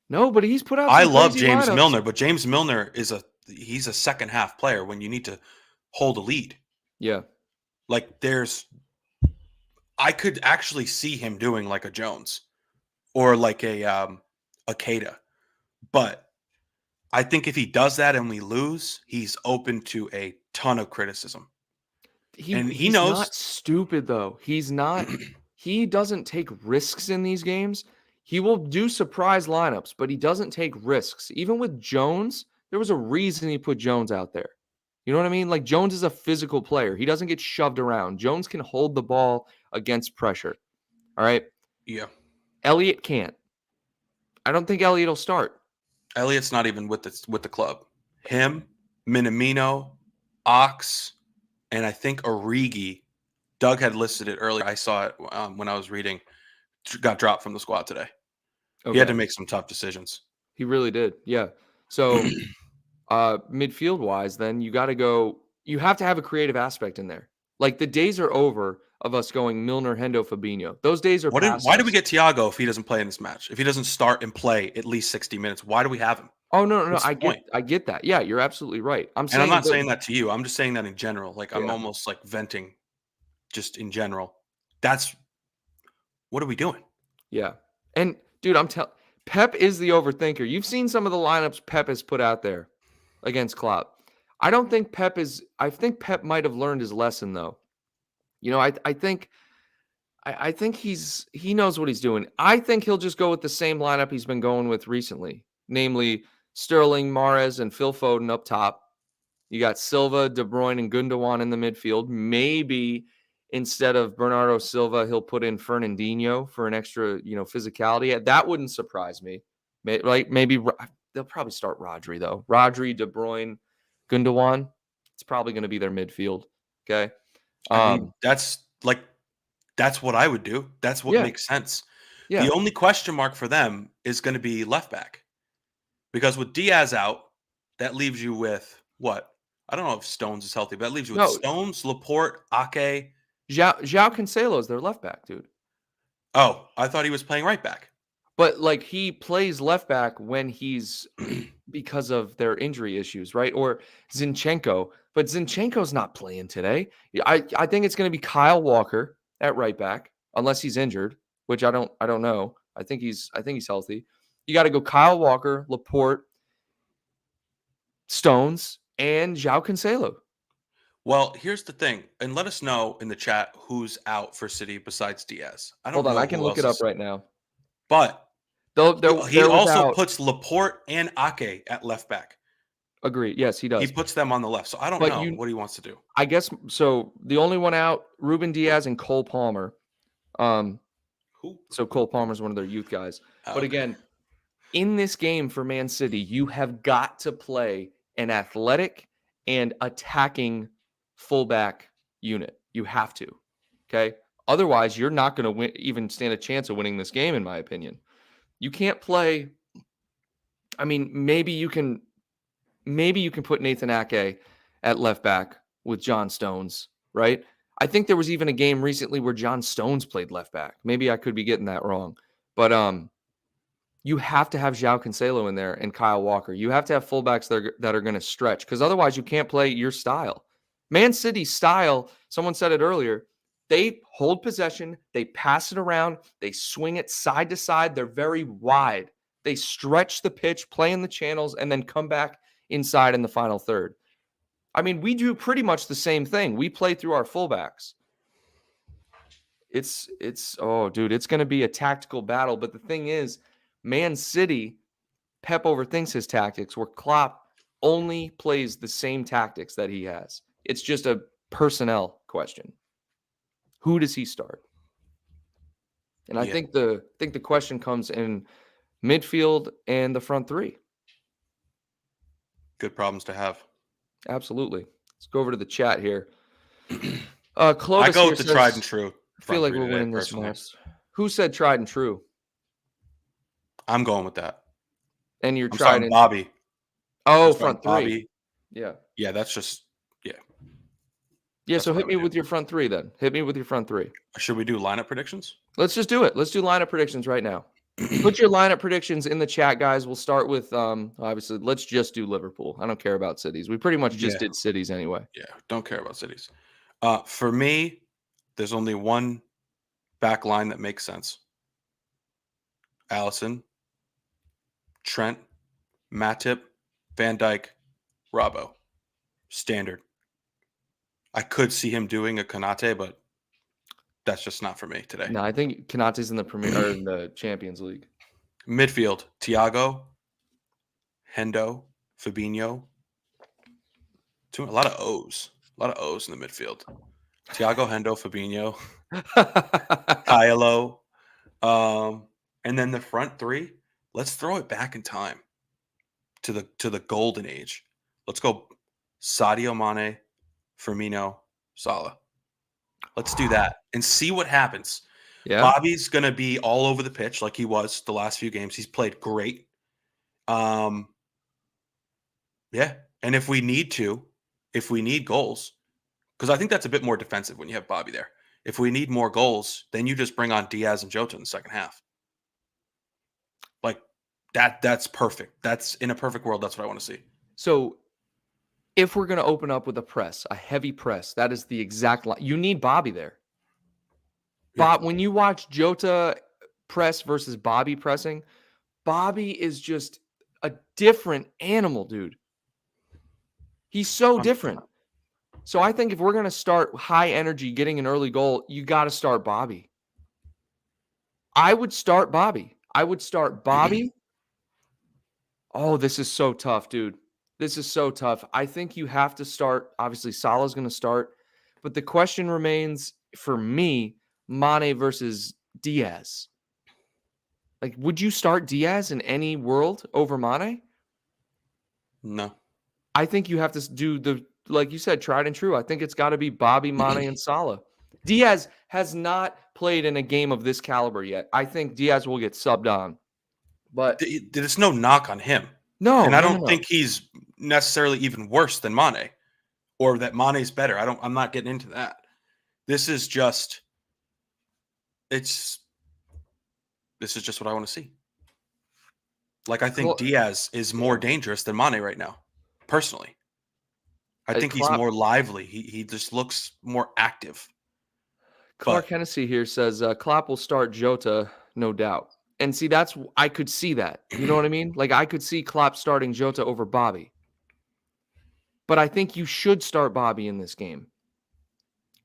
No, but he's put out I some love crazy James lineups. Milner, but James Milner he's a second half player when you need to hold a lead. Yeah. Like I could actually see him doing like a Jones or like a Keita. But I think if he does that and we lose, he's open to a ton of criticism. And he He's knows not stupid, though. He's not. He doesn't take risks in these games. He will do surprise lineups, but he doesn't take risks. Even with Jones, there was a reason he put Jones out there. You know what I mean? Like, Jones is a physical player. He doesn't get shoved around. Jones can hold the ball against pressure. All right? Yeah. Elliott can't. I don't think Elliott will start. Elliott's not even with the club. Him, Minamino, Ox, and I think Origi. Doug had listed it earlier. I saw it when I was reading. Got dropped from the squad today. Okay. He had to make some tough decisions. He really did. Yeah. So midfield wise, then you got to go. You have to have a creative aspect in there. Like, the days are over of us going Milner, Hendo, Fabinho. Those days are past. Why do we get Thiago if he doesn't play in this match? If he doesn't start and play at least 60 minutes, why do we have him? Oh, no. What's the I point? get that. Yeah, you're absolutely right. And I'm not saying that to you. I'm just saying that in general. Like, I'm Yeah. almost like venting just in general. What are we doing? Yeah. And dude, Pep is the overthinker. You've seen some of the lineups Pep has put out there against Klopp. I think Pep might have learned his lesson, though. I think he knows what he's doing. I think he'll just go with the same lineup he's been going with recently, namely Sterling, Mahrez, and Phil Foden up top. You got Silva, De Bruyne, and Gundogan in the midfield. Maybe instead of Bernardo Silva, he'll put in Fernandinho for an extra, physicality. That wouldn't surprise me. Maybe they'll probably start Rodri, though. Rodri, De Bruyne, Gundogan. It's probably going to be their midfield. Okay. I mean, that's what I would do. That's what makes sense. Yeah. The only question mark for them is going to be left back. Because with Diaz out, that leaves you with what? I don't know if Stones is healthy, but that leaves you with Stones, Laporte, Ake. João Cancelo is their left back, dude. Oh, I thought he was playing right back. But like, he plays left back when he's because of their injury issues, right? Or Zinchenko, but Zinchenko's not playing today. I think it's going to be Kyle Walker at right back, unless he's injured, which I don't know. I think he's healthy. You got to go Kyle Walker, Laporte, Stones, and João Cancelo. Well, here's the thing, and let us know in the chat who's out for City besides Diaz. I Hold don't on, I know can who look else it up is, right now. but Though he there was also out. puts Laporte and Ake at left back. Agree. Yes, he He does. puts them on the left, so I don't But know what he wants to do. I guess so. The only one out, Ruben Diaz and Cole Palmer. Um, Who? so Cole Palmer is one of their youth guys. Oh, But okay. again, in this game for Man City, you have got to play an athletic and attacking fullback unit. You have to. Okay. Otherwise, you're not going to even stand a chance of winning this game, in my opinion. You can't play. I mean, maybe you can put Nathan Ake at left back with John Stones, right? I think there was even a game recently where John Stones played left back. Maybe I could be getting that wrong. But you have to have João Cancelo in there and Kyle Walker. You have to have fullbacks that are going to stretch, because otherwise you can't play your style. Man City's style, someone said it earlier, they hold possession, they pass it around, they swing it side to side, they're very wide. They stretch the pitch, play in the channels, and then come back inside in the final third. I mean, we do pretty much the same thing. We play through our fullbacks. It's oh, dude, it's going to be a tactical battle. But the thing is, Man City, Pep overthinks his tactics, where Klopp only plays the same tactics that he has. It's just a personnel question. Who does he start? And I Yeah. think the question comes in midfield and the front three. Good problems to have. Absolutely. Let's go over to the chat here. I Clovis go here with the says, tried and true. I feel front like three we're today, winning this personally. match. Who said tried and true? I'm going with that. And you're I'm tried starting and Bobby. Oh, I'm starting front three. Bobby. Yeah. Yeah, that's just Yeah, that's so what I hit me would do. with your front three then. Hit me with your front three. Should we do lineup predictions? Let's just do it. Let's do lineup predictions right now. Put your lineup predictions in the chat, guys. We'll start with obviously let's just do Liverpool. I don't care about cities. We pretty much just Yeah. did cities anyway. Yeah, don't care about cities. For me, there's only one back line that makes sense. Allison, Trent, Matip, Van Dyke, Robbo. Standard. I could see him doing a Konate, but that's just not for me today. No, I think Konate's in the Premier or in the Champions League. Midfield, Thiago, Hendo, Fabinho. A lot of O's. A lot of O's in the midfield. Thiago, Hendo, Fabinho, Kylo. And then the front three, let's throw it back in time to the golden age. Let's go Sadio Mane, Firmino, Salah. Let's do that and see what happens. Yeah. Bobby's going to be all over the pitch like he was the last few games. He's played great. Yeah. And if we need goals, because I think that's a bit more defensive when you have Bobby there. If we need more goals, then you just bring on Diaz and Jota in the second half. Like that's perfect. That's in a perfect world. That's what I want to see. So if we're going to open up with a press, a heavy press, that is the exact line. You need Bobby there. Yeah. Bob, when you watch Jota press versus Bobby pressing, Bobby is just a different animal, dude. He's so different. So I think if we're going to start high energy, getting an early goal, you got to start Bobby. I would start Bobby. Oh, this is so tough, dude. This is so tough. I think you have to start. Obviously, Salah's going to start. But the question remains for me, Mane versus Diaz. Like, would you start Diaz in any world over Mane? No. I think you have to do like you said, tried and true. I think it's got to be Bobby, Mane, and Salah. Diaz has not played in a game of this caliber yet. I think Diaz will get subbed on. But there's no knock on him. No, and I don't no. think he's necessarily even worse than Mane, or that Mane's better. I'm not getting into that. This is just what I want to see. Like, I think Diaz is more dangerous than Mane right now, personally. I think he's more lively. He just looks more active. Clark Hennessy here says Klopp will start Jota, no doubt. And see, I could see that. You know what I mean? Like, I could see Klopp starting Jota over Bobby. but I think you should start Bobby in this game.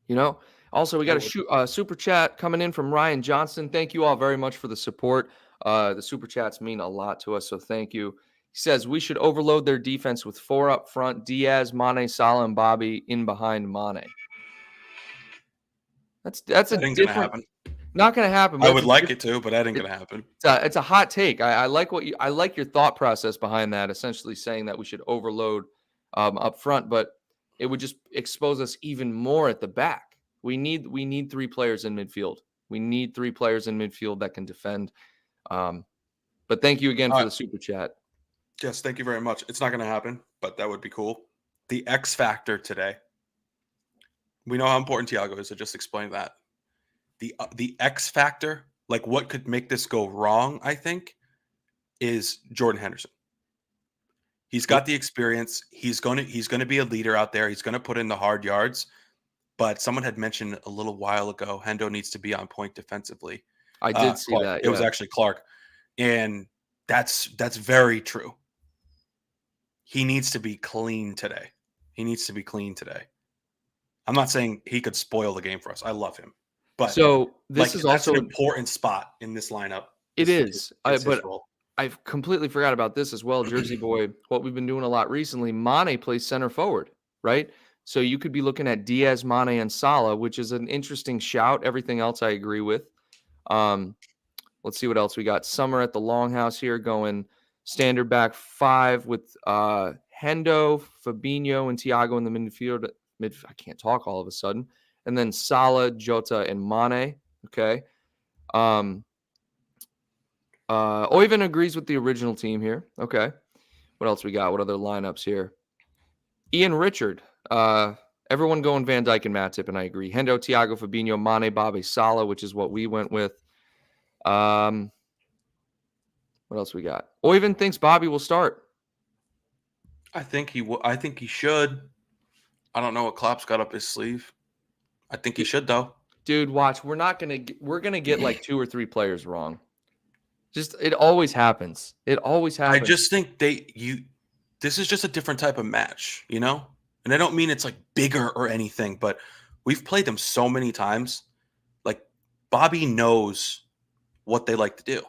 You know? Also, we got a super chat coming in from Ryan Johnson. Thank you all very much for the support. The super chats mean a lot to us, so thank you. He says we should overload their defense with 4 up front: Diaz, Mane, Salah, and Bobby in behind Mane. That's a That ain't gonna different. happen. Not going to happen. I But would like it to, but that ain't gonna happen. it's a hot take. I like I like your thought process behind that. Essentially saying that we should overload up front, but it would just expose us even more at the back. We need 3 players in midfield. We need 3 players in midfield that can defend. But thank you again for the super chat. Yes, thank you very much. It's not going to happen, but that would be cool. The X factor today. We know how important Thiago is. I just explained that. The X factor, like what could make this go wrong, I think, is Jordan Henderson. He's got the experience. He's going to be a leader out there. He's going to put in the hard yards. But someone had mentioned a little while ago, Hendo needs to be on point defensively. I did see Clark. that. It was actually Clark. And that's very true. He needs to be clean today. I'm not saying he could spoil the game for us. I love him. But so this is that's also an important spot in this lineup. It is. But role. I've completely forgot about this as well. Jersey boy, what we've been doing a lot recently, Mane plays center forward, right? So you could be looking at Diaz, Mane, and Salah, which is an interesting shout. Everything else I agree with. Let's see what else we got. Summer at the Longhouse here going standard back 5 with Hendo, Fabinho, and Thiago in the midfield. I can't talk all of a sudden. And then Salah, Jota, and Mane. Okay. Oyvind agrees with the original team here. Okay. What else we got? What other lineups here? Ian Richard. Everyone going Van Dijk and Matip, and I agree. Hendo, Thiago, Fabinho, Mane, Bobby, Salah, which is what we went with. What else we got? Oyvind thinks Bobby will start. I think he should. I don't know what Klopp's got up his sleeve. I think he should though. Dude, watch. We're gonna get like 2 or 3 players wrong. It always happens. It always happens. I just think this is just a different type of match, you know? And I don't mean it's like bigger or anything, but we've played them so many times. Like Bobby knows what they like to do.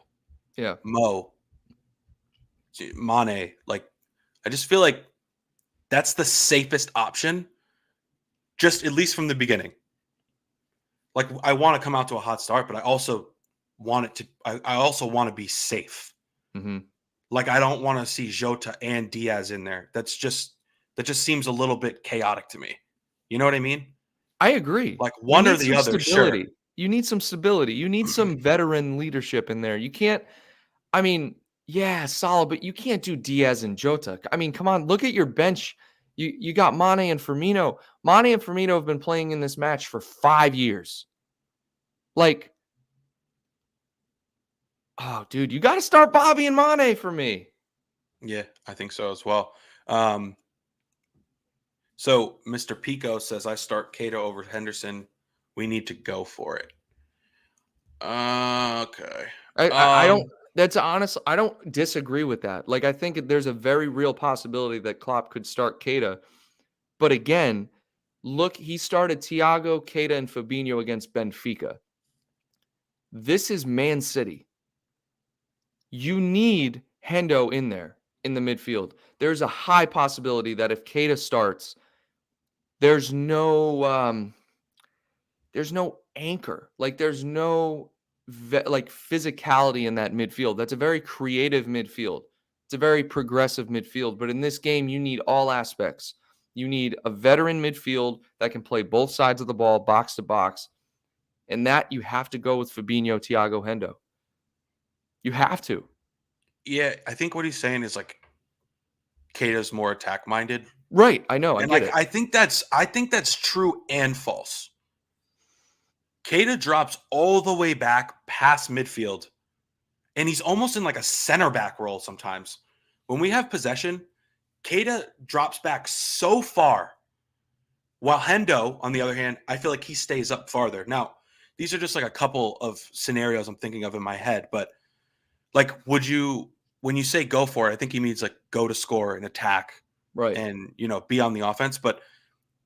Yeah. Mane, like I just feel like that's the safest option, just at least from the beginning. Like I want to come out to a hot start, but I also want to be safe. Mm-hmm. Like I don't want to see Jota and Diaz in there. That just seems a little bit chaotic to me. You know what I mean? I agree. Like one or the other. Stability. Sure. You need some stability. You need some veteran leadership in there. You can't. I mean, yeah, solid, but you can't do Diaz and Jota. I mean, come on, look at your bench. You got Mane and Firmino. Mane and Firmino have been playing in this match for 5 years. Like, oh, dude, you got to start Bobby and Mane for me. Yeah, I think so as well. So Mr. Pico says, I start Cato over Henderson. We need to go for it. Okay. I don't. That's honest. I don't disagree with that. Like, I think there's a very real possibility that Klopp could start Keita. But again, look, he started Thiago, Keita, and Fabinho against Benfica. This is Man City. You need Hendo in there in the midfield. There's a high possibility that if Keita starts, there's no anchor. Like, there's no physicality in that midfield. That's a very creative midfield. It's a very progressive midfield. But in this game, you need all aspects. You need a veteran midfield that can play both sides of the ball, box to box. And that you have to go with Fabinho, Thiago, Hendo. You have to. Yeah, I think what he's saying is like Keita's more attack minded. Right. I know. I think that's true and false. Keita drops all the way back past midfield, and he's almost in like a center back role sometimes. When we have possession, Keita drops back so far, while Hendo, on the other hand, I feel like he stays up farther. Now, these are just like a couple of scenarios I'm thinking of in my head, but like, when you say go for it, I think he means like go to score and attack. Right. and, be on the offense. But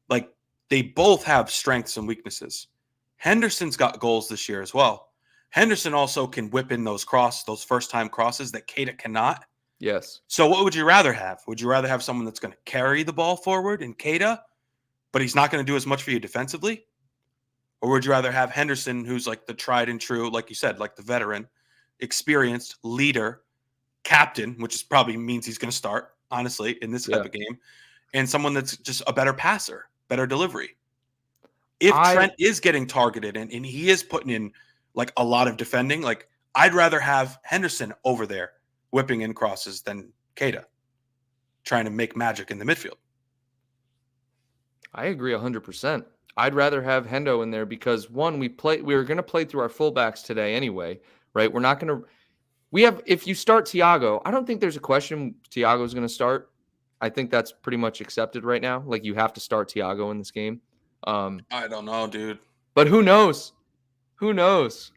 like they both have strengths and weaknesses. Henderson's got goals this year as well. Henderson also can whip in those first time crosses that Keita cannot. Yes. So what would you rather have? Would you rather have someone that's going to carry the ball forward in Keita, but he's not going to do as much for you defensively? Or would you rather have Henderson, who's like the tried and true, like you said, like the veteran, experienced leader, captain, which is probably means he's going to start, honestly, in this type of game, and someone that's just a better passer, better delivery? If Trent is getting targeted and he is putting in like a lot of defending, like I'd rather have Henderson over there whipping in crosses than Keita trying to make magic in the midfield. I agree 100%. I'd rather have Hendo in there because one, we were going to play through our fullbacks today anyway, right? We're not going to. If you start Thiago, I don't think there's a question Thiago is going to start. I think that's pretty much accepted right now. Like you have to start Thiago in this game. I don't know, dude. But who knows? Who knows,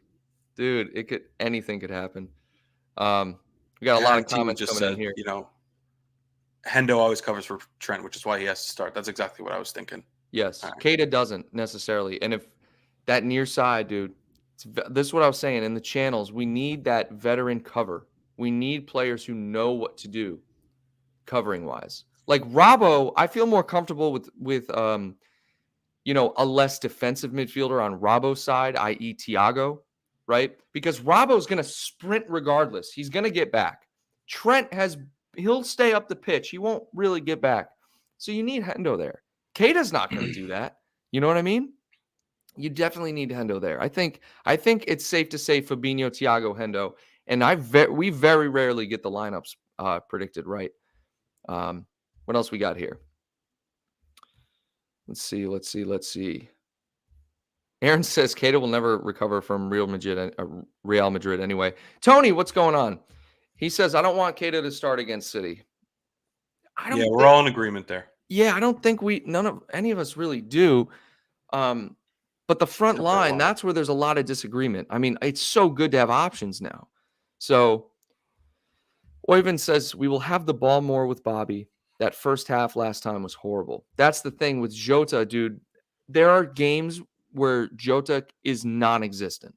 dude? Anything could happen. We got a lot of comments coming in here. Hendo always covers for Trent, which is why he has to start. That's exactly what I was thinking. Yes, Keita doesn't necessarily, and if that near side, dude, this is what I was saying in the channels. We need that veteran cover. We need players who know what to do, covering wise. Like Robbo, I feel more comfortable with a less defensive midfielder on Robbo's side, i.e. Thiago, right? Because Robbo's going to sprint regardless. He's going to get back. Trent he'll stay up the pitch. He won't really get back. So you need Hendo there. Keita's not going to do that. You know what I mean? You definitely need Hendo there. I think it's safe to say Fabinho, Thiago, Hendo, and we very rarely get the lineups predicted right. What else we got here? Let's see. Aaron says Keita will never recover from Real Madrid anyway. Tony, what's going on? He says, I don't want Keita to start against City. We're all in agreement there. Yeah, I don't think any of us really do. But the front line, that's where there's a lot of disagreement. I mean, it's so good to have options now. So Oyvind says, we will have the ball more with Bobby. That first half last time was horrible. That's the thing with Jota, dude. There are games where Jota is non-existent,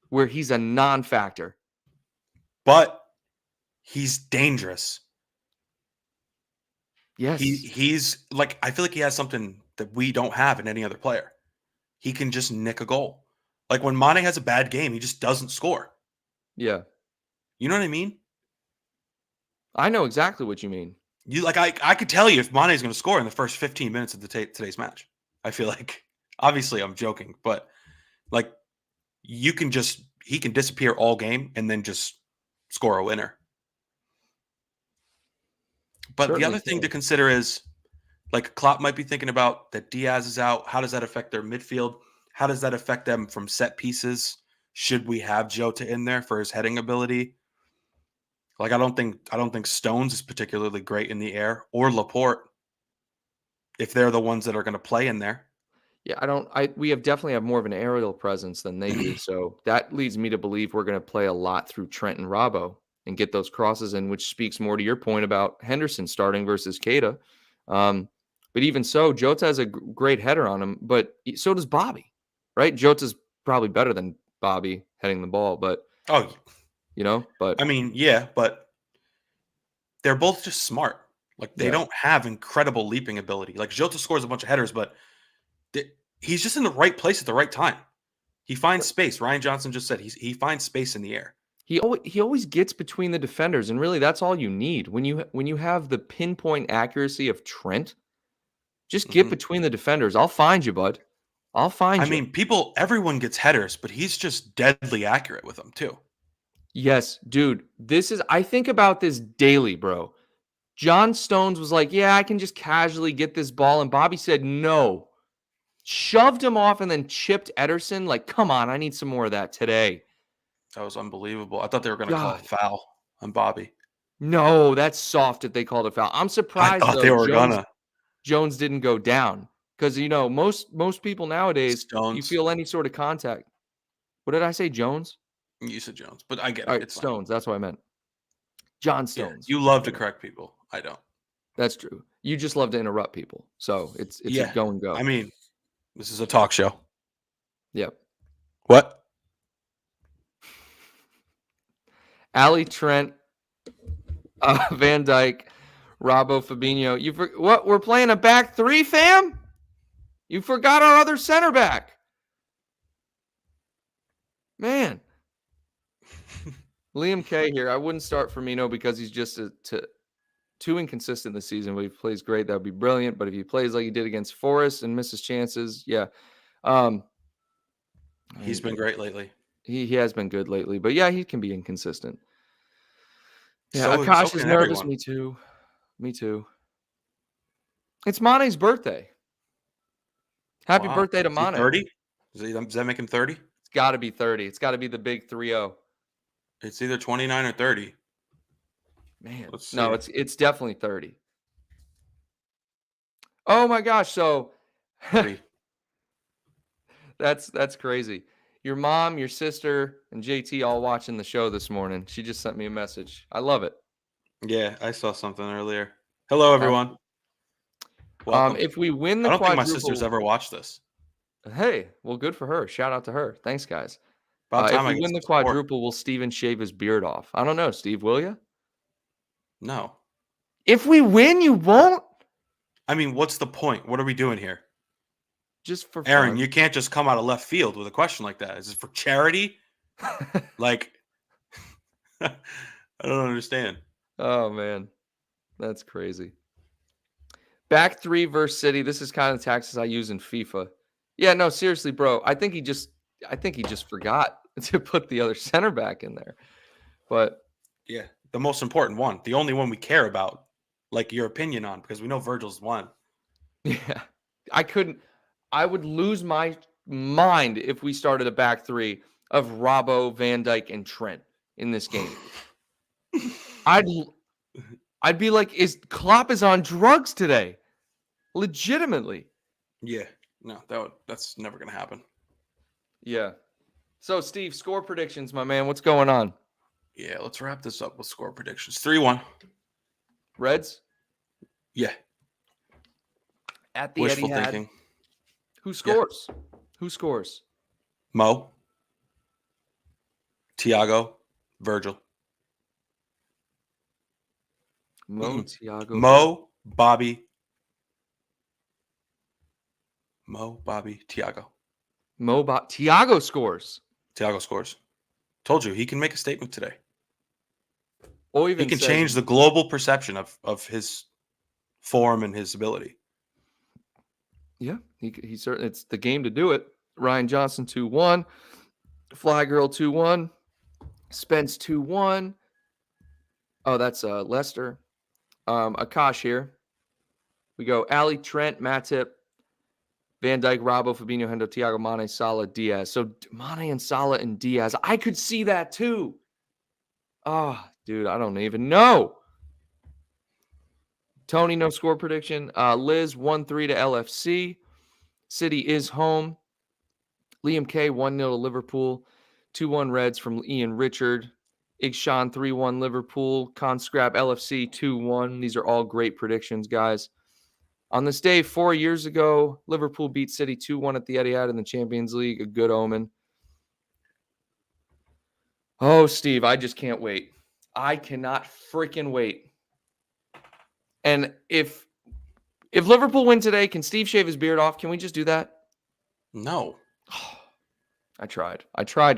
where he's a non-factor. But he's dangerous. Yes. He's like, I feel like he has something that we don't have in any other player. He can just nick a goal. Like when Mane has a bad game, he just doesn't score. Yeah. You know what I mean? I know exactly what you mean. I could tell you if Mane is going to score in the first 15 minutes of today's match. I feel like, obviously I'm joking, but like he can disappear all game and then just score a winner. But certainly the other thing to consider is like Klopp might be thinking about that Diaz is out. How does that affect their midfield? How does that affect them from set pieces? Should we have Jota in there for his heading ability? Like I don't think Stones is particularly great in the air, or Laporte, if they're the ones that are going to play in there. Yeah, we definitely have more of an aerial presence than they do. So that leads me to believe we're going to play a lot through Trent and Robbo and get those crosses in, which speaks more to your point about Henderson starting versus Keita. But even so, Jota has a great header on him, but so does Bobby, right? Jota's probably better than Bobby heading the ball, but but I mean, yeah, but they're both just smart. Like they don't have incredible leaping ability. Like Jota scores a bunch of headers, but he's just in the right place at the right time. He finds space. Ryan Johnson just said he finds space in the air. He always gets between the defenders, and really that's all you need. When you have the pinpoint accuracy of Trent, just get between the defenders. I'll find you, bud. I'll find you. I mean, everyone gets headers, but he's just deadly accurate with them too. Yes, dude. I think about this daily, bro. John Stones was like, yeah, I can just casually get this ball. And Bobby said, no. Shoved him off and then chipped Ederson. Like, come on, I need some more of that today. That was unbelievable. I thought they were going to call a foul on Bobby. No, that's soft if they called a foul. I'm surprised I thought they were gonna. Jones didn't go down. Because, most people nowadays, you feel any sort of contact. What did I say, Jones? You said Jones, but I get it. All right, it's Stones. Fine. That's what I meant. John Stones. Yeah, you love to correct people. I don't. That's true. You just love to interrupt people. So it's a Yeah. go and go. I mean, this is a talk show. Yep. What? Ali Trent, Van Dyke, Robbo, Fabinho. What? We're playing a back three, fam? You forgot our other center back. Man. Liam K here. I wouldn't start Firmino because he's just too inconsistent this season. But if he plays great, that would be brilliant. But if he plays like he did against Forest and misses chances, yeah. He's been great lately. He has been good lately. But yeah, he can be inconsistent. Yeah, So Akash is can nervous. everyone. Me too. Me too. It's Mane's birthday. Happy Wow. birthday to Is he Mane. 30? Does that make him 30? It's got to be 30. It's got to be the big 3-0. It's either 29 or 30. Man, Let's see. no, it's definitely 30. Oh my gosh! So that's crazy. Your mom, your sister, and JT all watching the show this morning. She just sent me a message. I love it. Yeah, I saw something earlier. Hello, everyone. Welcome. If we win the I don't think my quadruple, sister's ever watched this. hey, well, good for her. Shout out to her. Thanks, guys. About time If I we get win the some support. quadruple, will Steven shave his beard off? I don't know, Steve. Will you? No. If we win, you won't. I mean, what's the point? What are we doing here? Just for Aaron, fun. you can't just come out of left field with a question like that. Is it for charity? Like, I don't understand. Oh, man. That's crazy. Back three versus City. This is kind of the tactics I use in FIFA. Yeah, no, seriously, bro. I think he just forgot to put the other center back in there. But yeah, the most important one, the only one we care about, like your opinion on, because we know Virgil's won. Yeah, I would lose my mind if we started a back three of Robbo, Van Dyke, and Trent in this game. I'd be like, Klopp is on drugs today? Legitimately. Yeah, no, that's never gonna happen. Yeah. So, Steve, score predictions, my man. What's going on? Yeah, let's wrap this up with score predictions. 3-1. Reds? Yeah. At the Wishful Etihad. thinking. Who scores? Yeah. Who scores? Mo. Thiago. Virgil. Mo, Thiago. Mo, Bobby. Mo, Bobby, Thiago. Thiago scores. Thiago scores. Told you, he can make a statement today. Or even he can change the global perception of his form and his ability. Yeah, he certainly, it's the game to do it. Ryan Johnson 2-1. Fly Girl 2-1. Spence 2-1. Oh, that's Leicester. Akash here. We go Ali, Trent, Matip, Van Dyke, Robbo, Fabinho, Hendo, Thiago, Mane, Salah, Diaz. So Mane and Salah and Diaz. I could see that too. Oh, dude, I don't even know. Tony, no score prediction. Liz, 1-3 to LFC. City is home. Liam K, 1-0 to Liverpool. 2-1 Reds from Ian Richard. Igshan, 3-1 Liverpool. Conscrap, LFC, 2-1. These are all great predictions, guys. On this day, 4 years ago, Liverpool beat City 2-1 at the Etihad in the Champions League. A good omen. Oh, Steve, I just can't wait. I cannot freaking wait. And if Liverpool win today, can Steve shave his beard off? Can we just do that? No. I tried,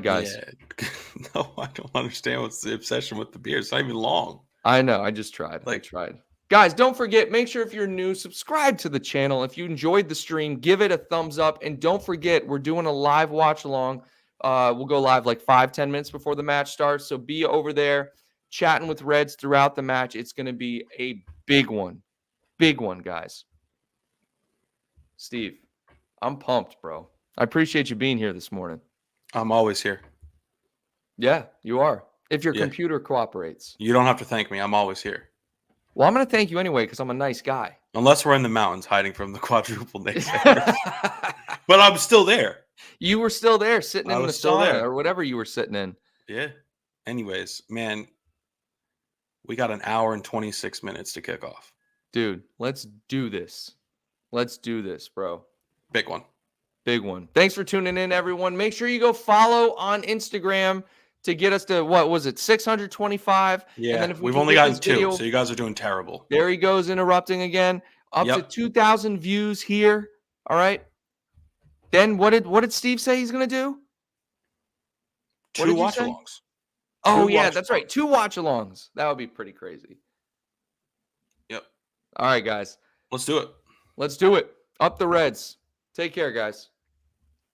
guys. Yeah. No, I don't understand what's the obsession with the beard. It's not even long. I know. I just tried. I tried. Guys, don't forget, make sure if you're new, subscribe to the channel. If you enjoyed the stream, give it a thumbs up. And don't forget, we're doing a live watch along. We'll go live like 5-10 minutes before the match starts. So be over there chatting with Reds throughout the match. It's going to be a big one. Big one, guys. Steve, I'm pumped, bro. I appreciate you being here this morning. I'm always here. Yeah, you are. If your computer cooperates. You don't have to thank me. I'm always here. Well, I'm going to thank you anyway because I'm a nice guy. Unless we're in the mountains hiding from the quadruple naysayers. But I'm still there. You were still there sitting in the sauna or whatever you were sitting in. Yeah. Anyways, man, we got an hour and 26 minutes to kick off. Dude, let's do this. Let's do this, bro. Big one. Big one. Thanks for tuning in, everyone. Make sure you go follow on Instagram to get us to, what was it, 625? Yeah, and then if we we've can only get gotten this 2, video, so you guys are doing terrible. there he goes, interrupting again. Up to 2,000 views here. All right. Then what did Steve say he's gonna do? 2 watch-alongs. Oh yeah, that's right. 2 watch-alongs. That would be pretty crazy. Yep. All right, guys. Let's do it. Let's do it. Up the Reds. Take care, guys.